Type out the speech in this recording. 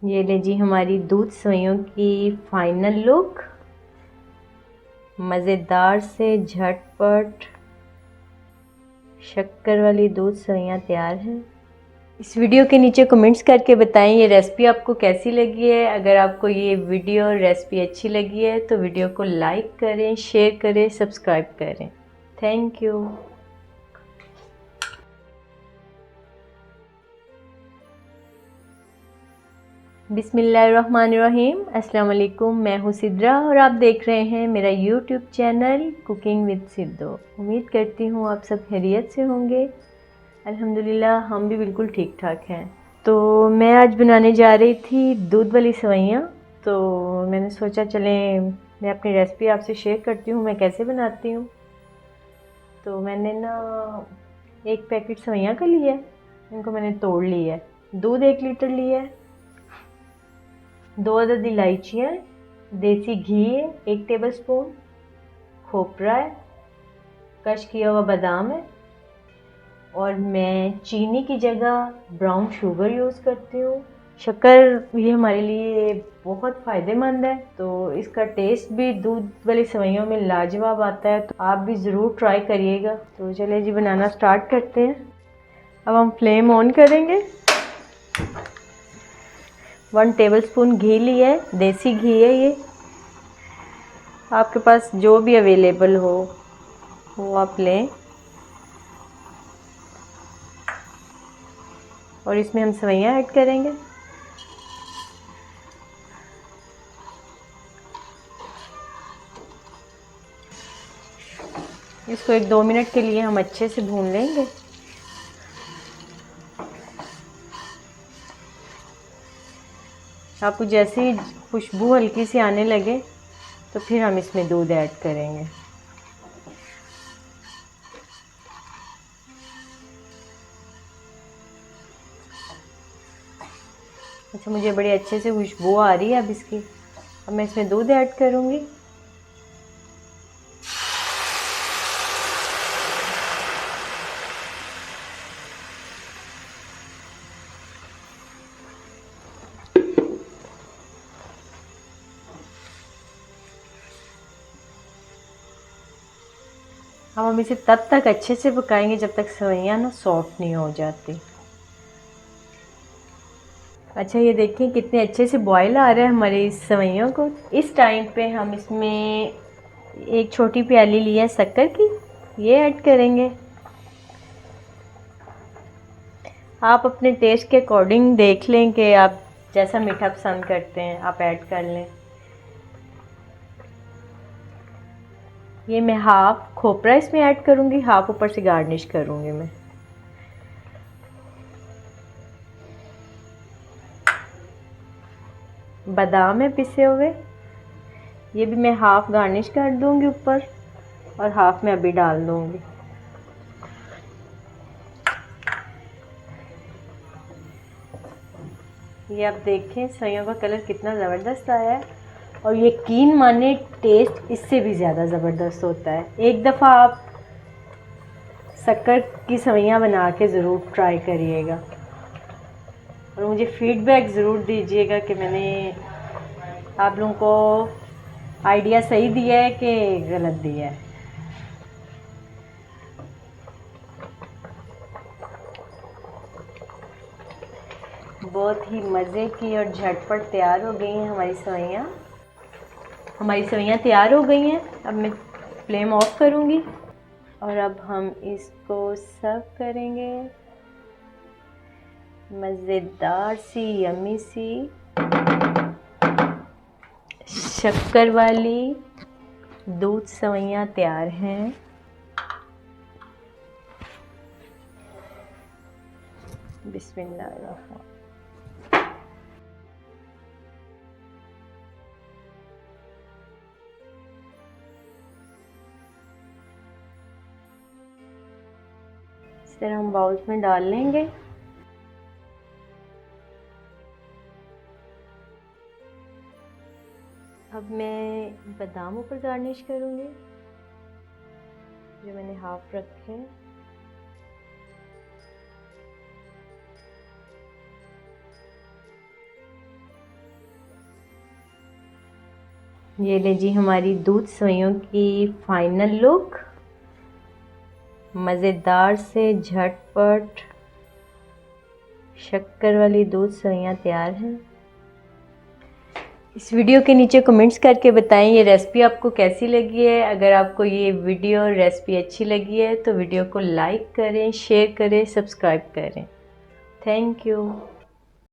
ये ले जी हमारी दूध सेवइयों की फाइनल लुक। मज़ेदार से झटपट शक्कर वाली दूध सेवइयाँ तैयार हैं। इस वीडियो के नीचे कमेंट्स करके बताएं ये रेसिपी आपको कैसी लगी है। अगर आपको ये वीडियो रेसिपी अच्छी लगी है तो वीडियो को लाइक करें, शेयर करें, सब्सक्राइब करें। Thank you. बिस्मिल्लाहिर्रहमानिर्रहीम। अस्सलाम वालेकुम। मैं हूँ सिद्रा और आप देख रहे हैं मेरा यूट्यूब चैनल कुकिंग विद सिद्धो। उम्मीद करती हूँ आप सब खैरियत से होंगे। अल्हम्दुलिल्लाह हम भी बिल्कुल ठीक ठाक हैं। तो मैं आज बनाने जा रही थी दूध वाली सेवइयाँ। तो मैंने सोचा चलें मैं अपनी रेसिपी आपसे शेयर करती हूँ मैं कैसे बनाती हूँ। तो मैंने ना एक पैकेट सेवइयाँ का लिया है, इनको मैंने तोड़ लिया है। दूध 1 लीटर लिया है, 2 अदद इलायचियाँ, देसी घी है 1 टेबलस्पून, खोपरा है, क्रश किया हुआ बादाम है और मैं चीनी की जगह ब्राउन शुगर यूज़ करती हूँ। शक्कर ये हमारे लिए बहुत फ़ायदेमंद है, तो इसका टेस्ट भी दूध वाली सेवइयों में लाजवाब आता है। तो आप भी ज़रूर ट्राई करिएगा। तो चलिए जी बनाना स्टार्ट करते हैं। अब हम फ्लेम ऑन करेंगे। 1 टेबलस्पून घी लिया है, देसी घी है ये, आपके पास जो भी अवेलेबल हो वो आप लें। और इसमें हम सेवइयाँ ऐड करेंगे। इसको 1-2 मिनट के लिए हम अच्छे से भून लेंगे। आपको जैसे ही खुशबू हल्की सी आने लगे तो फिर हम इसमें दूध ऐड करेंगे। अच्छा, मुझे बड़ी अच्छे से खुशबू आ रही है अब इसकी। अब मैं इसमें दूध ऐड करूँगी। अब हम इसे तब तक अच्छे से पकाएंगे जब तक सेवइयाँ ना सॉफ्ट नहीं हो जाती। अच्छा, ये देखिए कितने अच्छे से बॉईल आ रहा है हमारे इस सेवइयों को। इस टाइम पे हम इसमें 1 छोटी प्याली ली है शक्कर की, ये ऐड करेंगे। आप अपने टेस्ट के अकॉर्डिंग देख लें कि आप जैसा मीठा पसंद करते हैं आप ऐड कर लें। ये मैं हाफ खोपरा इसमें ऐड करूँगी, हाफ ऊपर से गार्निश करूँगी मैं। बादाम है पिसे हुए, ये भी मैं हाफ गार्निश कर दूँगी ऊपर और हाफ मैं अभी डाल दूँगी। ये आप देखें सेवइयों का कलर कितना ज़बरदस्त आया है और यकीन माने टेस्ट इससे भी ज़्यादा ज़बरदस्त होता है। एक दफ़ा आप शक्कर की सेवइयाँ बना के ज़रूर ट्राई करिएगा और मुझे फीडबैक ज़रूर दीजिएगा कि मैंने आप लोगों को आइडिया सही दिया है कि गलत दिया है। बहुत ही मज़े की और झटपट तैयार हो गई हैं हमारी सेवइयाँ। हमारी सेवइयाँ तैयार हो गई हैं। अब मैं फ्लेम ऑफ करूँगी और अब हम इसको सर्व करेंगे। मज़ेदार सी यम्मी सी शक्कर वाली दूध सेवइयाँ तैयार हैं। बिस्मिल्लाह। इस तरह हम बाउल्स में डाल लेंगे। अब मैं बादाम ऊपर गार्निश करूँगी जो मैंने हाफ रखे हैं। ये ले जी हमारी दूध सेवइयों की फाइनल लुक। मज़ेदार से झटपट शक्कर वाली दूध सेवइयाँ तैयार हैं। इस वीडियो के नीचे कमेंट्स करके बताएं ये रेसिपी आपको कैसी लगी है। अगर आपको ये वीडियो रेसिपी अच्छी लगी है तो वीडियो को लाइक करें, शेयर करें, सब्सक्राइब करें। Thank you.